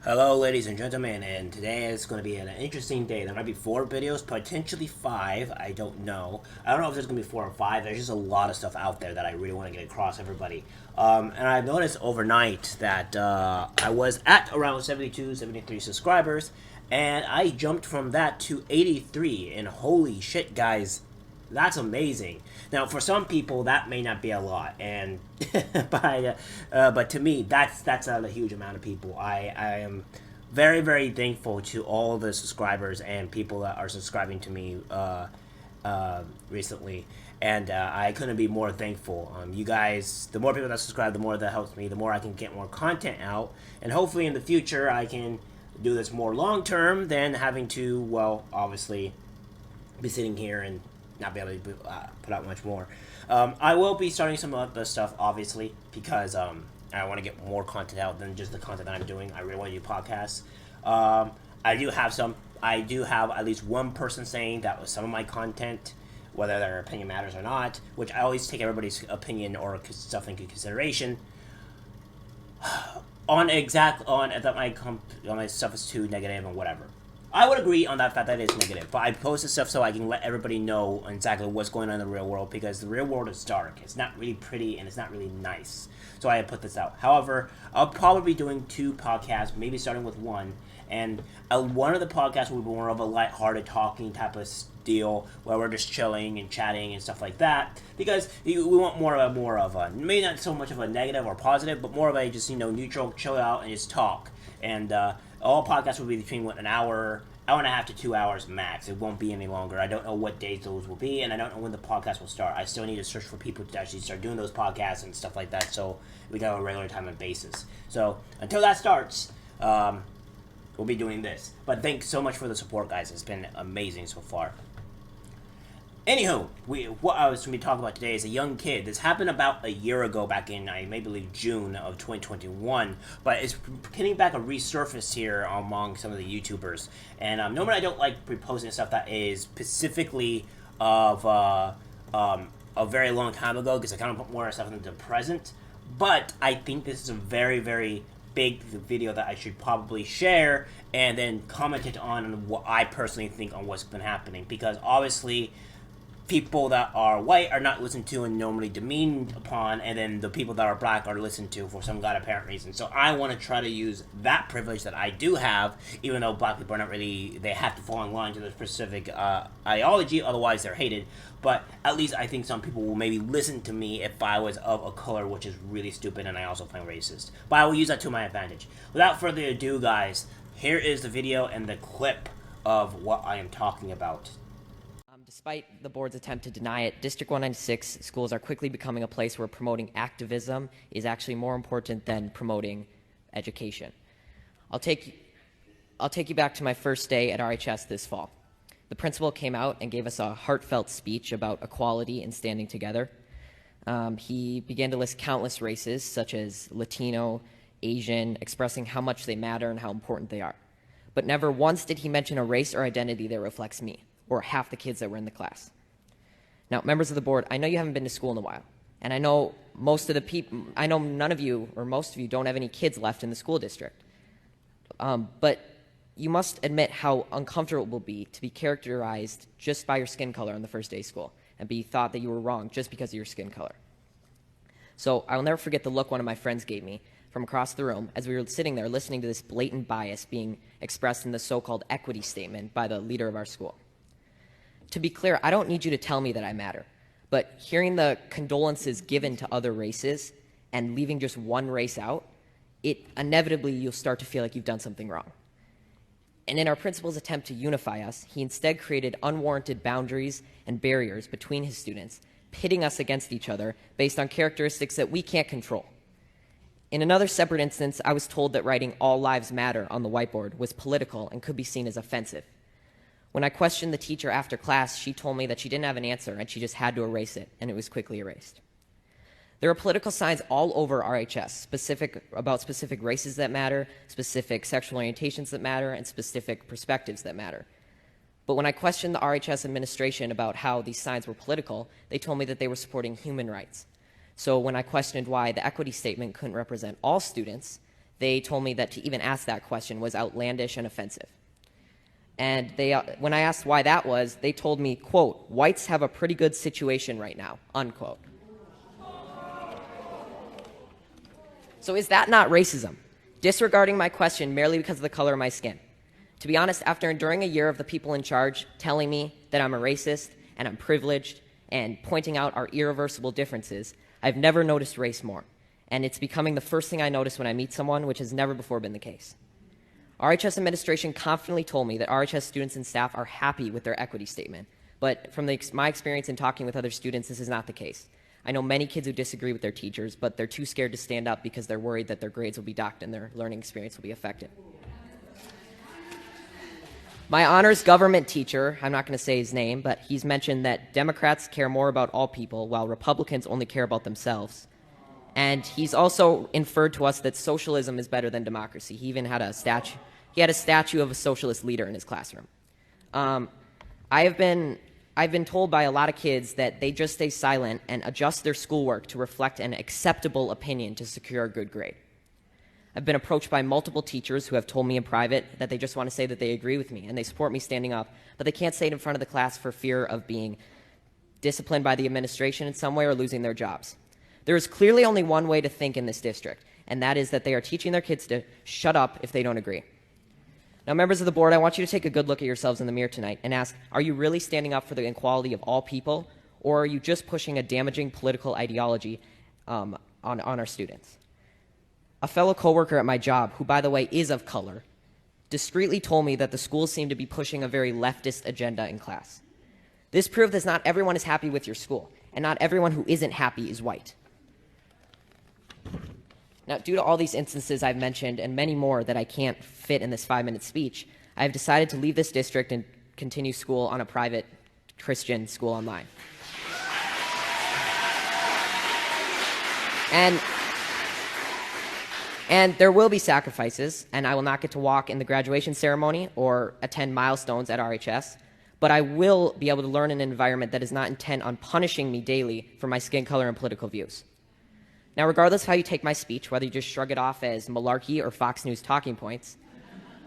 Hello, ladies and gentlemen, and today is going to be an interesting day. There might be 4 videos, potentially 5. I don't know. I don't know if there's going to be 4 or 5. There's just a lot of stuff out there that I really want to get across everybody. And I've noticed overnight that I was at around 72, 73 subscribers, and I jumped from that to 83. And holy shit, guys, that's amazing. Now, for some people, that may not be a lot, and but to me, that's a huge amount of people. I am very very thankful to all the subscribers and people that are subscribing to me recently, and I couldn't be more thankful. You guys, the more people that subscribe, the more that helps me. The more I can get more content out, and hopefully in the future I can do this more long term than having to, well, obviously be sitting here and not be able to put out much more. I will be starting some other stuff, obviously, because I want to get more content out than just the content that I'm doing. I really want to do podcasts. I do have some. I do have at least one person saying that was some of my content, whether their opinion matters or not. Which I always take everybody's opinion or stuff into consideration. On that my stuff is too negative and whatever. I would agree on that fact that it is negative, but I post this stuff so I can let everybody know exactly what's going on in the real world, because the real world is dark. It's not really pretty and it's not really nice. So I put this out. However, I'll probably be doing 2 podcasts, maybe starting with one, and one of the podcasts will be more of a light-hearted talking type of deal where we're just chilling and chatting and stuff like that, because we want more of a maybe not so much of a negative or positive, but more of a just neutral, chill out and just talk. And all podcasts will be between an hour and a half to 2 hours max. It won't be any longer. I don't know what days those will be, and I don't know when the podcast will start. I still need to search for people to actually start doing those podcasts and stuff like that, so we got a regular time and basis. So until that starts, we'll be doing this. But thanks so much for the support, guys. It's been amazing so far. Anywho, what I was going to be talking about today is a young kid. This happened about a year ago, back in, I may believe, June of 2021. But it's getting back a resurface here among some of the YouTubers. And normally I don't like reposting stuff that is specifically of a very long time ago, because I kind of put more stuff into the present. But I think this is a very, very big video that I should probably share and then comment it on what I personally think on what's been happening. Because obviously people that are white are not listened to and normally demeaned upon, and then the people that are black are listened to for some god apparent reason. So I want to try to use that privilege that I do have, even though black people are not really, they have to fall in line to the specific ideology, otherwise they're hated. But at least I think some people will maybe listen to me if I was of a color, which is really stupid and I also find racist. But I will use that to my advantage. Without further ado, guys, here is the video and the clip of what I am talking about. Despite the board's attempt to deny it, District 196 schools are quickly becoming a place where promoting activism is actually more important than promoting education. I'll take you back to my first day at RHS this fall. The principal came out and gave us a heartfelt speech about equality and standing together. He began to list countless races, such as Latino, Asian, expressing how much they matter and how important they are. But never once did he mention a race or identity that reflects me, or half the kids that were in the class. Now, members of the board, I know you haven't been to school in a while, and I know none of you, or most of you, don't have any kids left in the school district. But you must admit how uncomfortable it will be to be characterized just by your skin color on the first day of school, and be thought that you were wrong just because of your skin color. So I will never forget the look one of my friends gave me from across the room as we were sitting there listening to this blatant bias being expressed in the so-called equity statement by the leader of our school. To be clear, I don't need you to tell me that I matter, but hearing the condolences given to other races and leaving just one race out, inevitably you'll start to feel like you've done something wrong. And in our principal's attempt to unify us, he instead created unwarranted boundaries and barriers between his students, pitting us against each other based on characteristics that we can't control. In another separate instance, I was told that writing "All Lives Matter" on the whiteboard was political and could be seen as offensive. When I questioned the teacher after class, she told me that she didn't have an answer and she just had to erase it, and it was quickly erased. There are political signs all over RHS, about specific races that matter, specific sexual orientations that matter, and specific perspectives that matter. But when I questioned the RHS administration about how these signs were political, they told me that they were supporting human rights. So when I questioned why the equity statement couldn't represent all students, they told me that to even ask that question was outlandish and offensive. And when I asked why that was, they told me, quote, "Whites have a pretty good situation right now," unquote. So is that not racism? Disregarding my question merely because of the color of my skin? To be honest, after enduring a year of the people in charge telling me that I'm a racist and I'm privileged and pointing out our irreversible differences, I've never noticed race more. And it's becoming the first thing I notice when I meet someone, which has never before been the case. RHS administration confidently told me that RHS students and staff are happy with their equity statement. But from my experience in talking with other students, this is not the case. I know many kids who disagree with their teachers, but they're too scared to stand up because they're worried that their grades will be docked and their learning experience will be affected. My honors government teacher, I'm not going to say his name, but he's mentioned that Democrats care more about all people while Republicans only care about themselves. And he's also inferred to us that socialism is better than democracy. He even had a statue. He had a statue of a socialist leader in his classroom. I've been told by a lot of kids that they just stay silent and adjust their schoolwork to reflect an acceptable opinion to secure a good grade. I've been approached by multiple teachers who have told me in private that they just want to say that they agree with me and they support me standing up, but they can't say it in front of the class for fear of being disciplined by the administration in some way or losing their jobs. There is clearly only one way to think in this district, and that is that they are teaching their kids to shut up if they don't agree. Now, members of the board, I want you to take a good look at yourselves in the mirror tonight and ask, are you really standing up for the equality of all people, or are you just pushing a damaging political ideology on our students? A fellow coworker at my job, who, by the way, is of color, discreetly told me that the schools seem to be pushing a very leftist agenda in class. This proved that not everyone is happy with your school, and not everyone who isn't happy is white. Now, due to all these instances I've mentioned and many more that I can't fit in this 5-minute speech, I have decided to leave this district and continue school on a private Christian school online. And there will be sacrifices, and I will not get to walk in the graduation ceremony or attend milestones at RHS, but I will be able to learn in an environment that is not intent on punishing me daily for my skin color and political views. Now, regardless of how you take my speech, whether you just shrug it off as malarkey or Fox News talking points,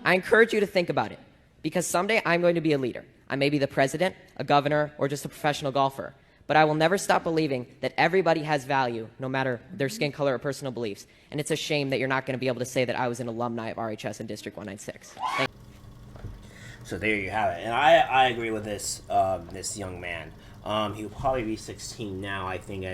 I encourage you to think about it, because someday I'm going to be a leader. I may be the president, a governor, or just a professional golfer, but I will never stop believing that everybody has value, no matter their skin color or personal beliefs, and it's a shame that you're not going to be able to say that I was an alumni of RHS in District 196. Thank you. So there you have it, and I agree with this young man. He'll probably be 16 now. I think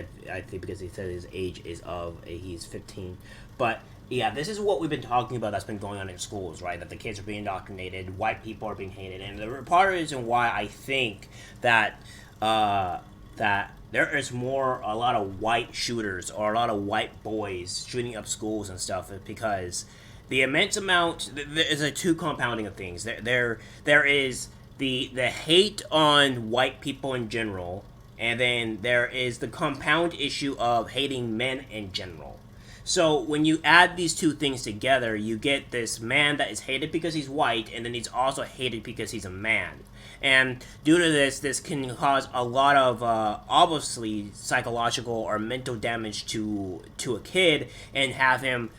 because he said his age is he's 15. But yeah, this is what we've been talking about. That's been going on in schools, right? That the kids are being indoctrinated, white people are being hated, and the part of the reason why I think that that there is a lot of white shooters or a lot of white boys shooting up schools and stuff is because the immense amount. There's a two compounding of things. There is the hate on white people in general, and then there is the compound issue of hating men in general. So when you add these two things together, you get this man that is hated because he's white, and then he's also hated because he's a man. And due to this can cause a lot of obviously psychological or mental damage to a kid, and have him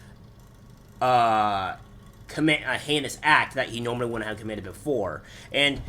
commit a heinous act that he normally wouldn't have committed before. And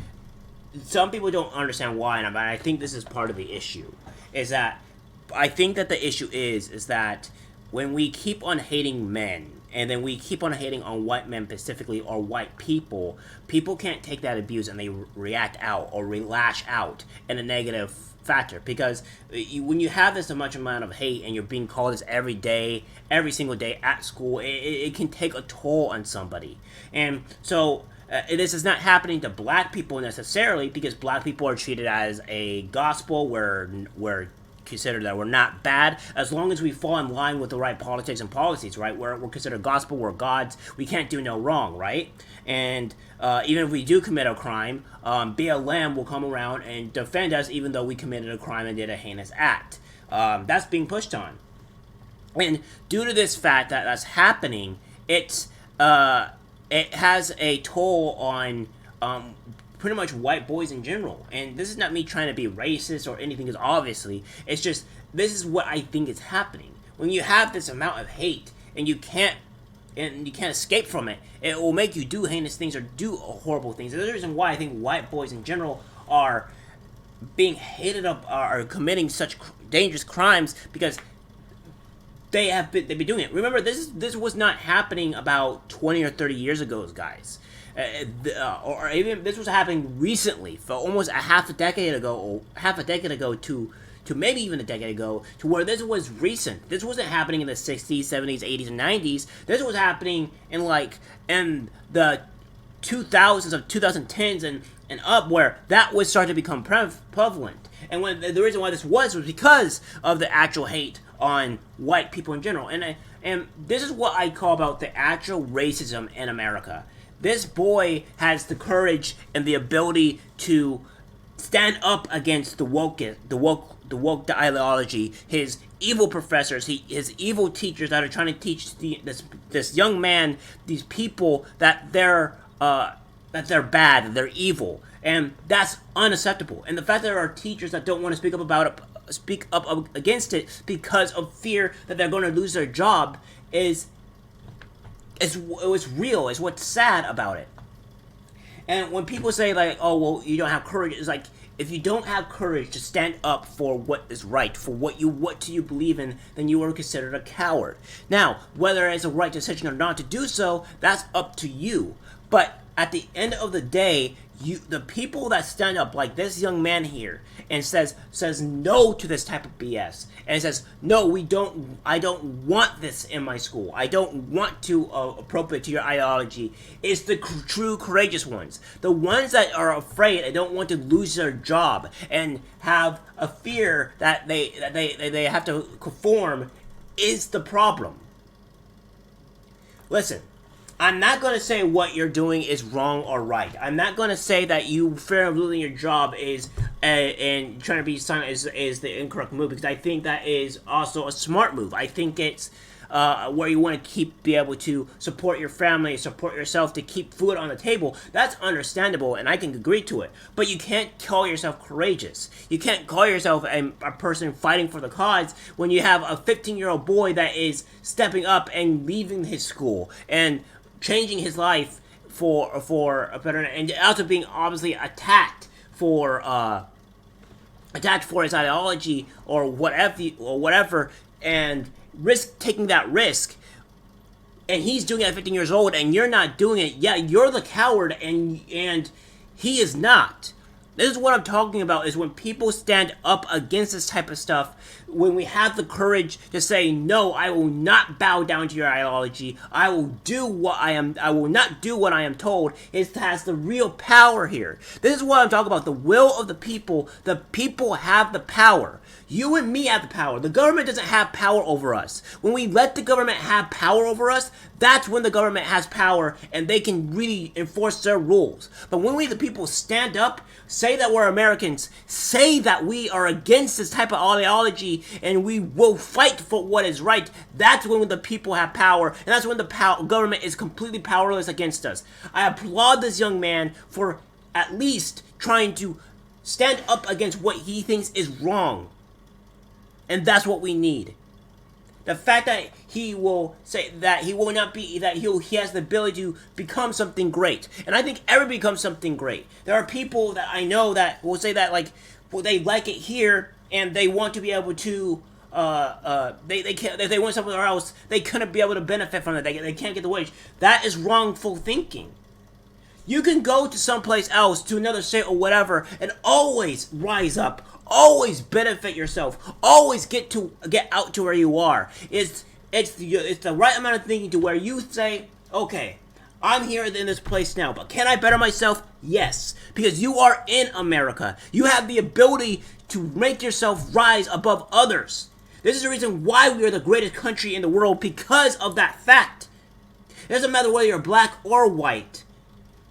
some people don't understand why, and I think this is part of the issue. I think that the issue is that when we keep on hating men, and then we keep on hating on white men specifically, or white people can't take that abuse and they react out or lash out in a negative factor. Because when you have this much amount of hate and you're being called this every single day at school, it can take a toll on somebody. And so this is not happening to black people necessarily, because black people are treated as a gospel where we're considered that we're not bad as long as we fall in line with the right politics and policies, right? We're considered gospel, we're gods, we can't do no wrong, right? And even if we do commit a crime, BLM will come around and defend us even though we committed a crime and did a heinous act. That's being pushed on. And due to this fact that that's happening, it has a toll on pretty much white boys in general. And this is not me trying to be racist or anything, because obviously it's just, this is what I think is happening. When you have this amount of hate and you can't and you can't escape from it. It will make you do heinous things or do horrible things. There's a reason why I think white boys in general are being hated up, are committing such dangerous crimes, because they've been doing it. Remember, this was not happening about 20 or 30 years ago, guys. Or even this was happening recently, for almost a half a decade ago to maybe even a decade ago, to where this was recent. This wasn't happening in the 60s, 70s, 80s, and 90s. This was happening in the 2000s, of 2010s and up, where that was starting to become prevalent. And when the reason why this was because of the actual hate on white people in general. And this is what I call about the actual racism in America. This boy has the courage and the ability to stand up against the woke ideology, his evil professors, his evil teachers that are trying to teach this young man, these people, that they're bad, that they're evil, and that's unacceptable. And the fact that there are teachers that don't want to speak up against it because of fear that they're going to lose their job is real. Is what's sad about it. And when people say oh well, you don't have courage, it's like, if you don't have courage to stand up for what is right, for what you believe in, then you are considered a coward. Now, whether it's a right decision or not to do so, that's up to you. But at the end of the day, the people that stand up, like this young man here, and says no to this type of BS, and says, no, I don't want this in my school, I don't want to appropriate to your ideology, is the true courageous ones. The ones that are afraid and don't want to lose their job and have a fear that they have to conform is the problem. Listen, I'm not going to say what you're doing is wrong or right. I'm not going to say that you fear of losing your job and trying to be silent is the incorrect move, because I think that is also a smart move. I think it's where you want to be able to support your family, support yourself, to keep food on the table. That's understandable, and I can agree to it. But you can't call yourself courageous. You can't call yourself a person fighting for the cause when you have a 15-year-old boy that is stepping up and leaving his school and changing his life for a better, and also being obviously attacked for his ideology or whatever, and taking that risk. And he's doing it at 15 years old, and you're not doing it. Yeah, you're the coward, and he is not. This is what I'm talking about, is when people stand up against this type of stuff, when we have the courage to say, no, I will not bow down to your ideology, I will not do what I am told. It has the real power here. This is what I'm talking about, the will of the people. The people have the power. You and me have the power. The government doesn't have power over us. When we let the government have power over us, that's when the government has power and they can really enforce their rules. But when we, the people, stand up, say that we're Americans, say that we are against this type of ideology, and we will fight for what is right, that's when the people have power, and that's when the government is completely powerless against us. I applaud this young man for at least trying to stand up against what he thinks is wrong. And that's what we need. The fact that he will say that he will not be, that he has the ability to become something great. And I think everybody becomes something great. There are people that I know that will say that, like, well, they like it here and they want to be able to, they can't, if they went somewhere else, they couldn't be able to benefit from it. They can't get the wage. That is wrongful thinking. You can go to someplace else, to another state or whatever, and always rise up. Always benefit yourself. Always get out to where you are. It's the right amount of thinking to where you say, okay, I'm here in this place now, but can I better myself? Yes, because you are in America. You have the ability to make yourself rise above others. This is the reason why we are the greatest country in the world, because of that fact. It doesn't matter whether you're black or white.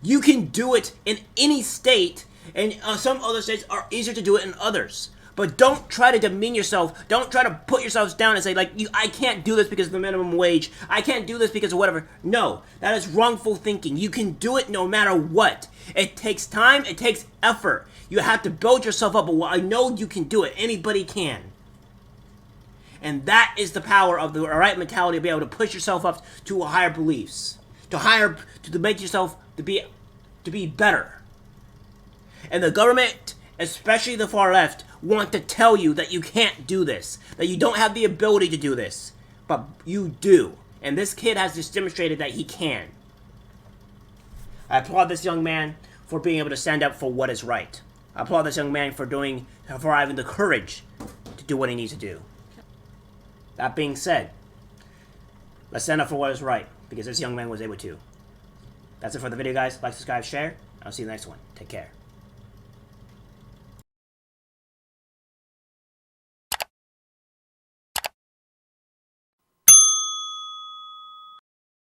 You can do it in any state, and some other states are easier to do it than others. But don't try to demean yourself. Don't try to put yourselves down and say, like, I can't do this because of the minimum wage. I can't do this because of whatever. No, that is wrongful thinking. You can do it no matter what. It takes time. It takes effort. You have to build yourself up. But I know you can do it. Anybody can. And that is the power of the right mentality to be able to push yourself up to higher beliefs, to make yourself to be better. And the government, especially the far left, want to tell you that you can't do this, that you don't have the ability to do this, but you do. And this kid has just demonstrated that he can. I applaud this young man for being able to stand up for what is right. I applaud this young man for having the courage to do what he needs to do. That being said, let's stand up for what is right, because this young man was able to. That's it for the video, guys. Like, subscribe, share. I'll see you in the next one. Take care.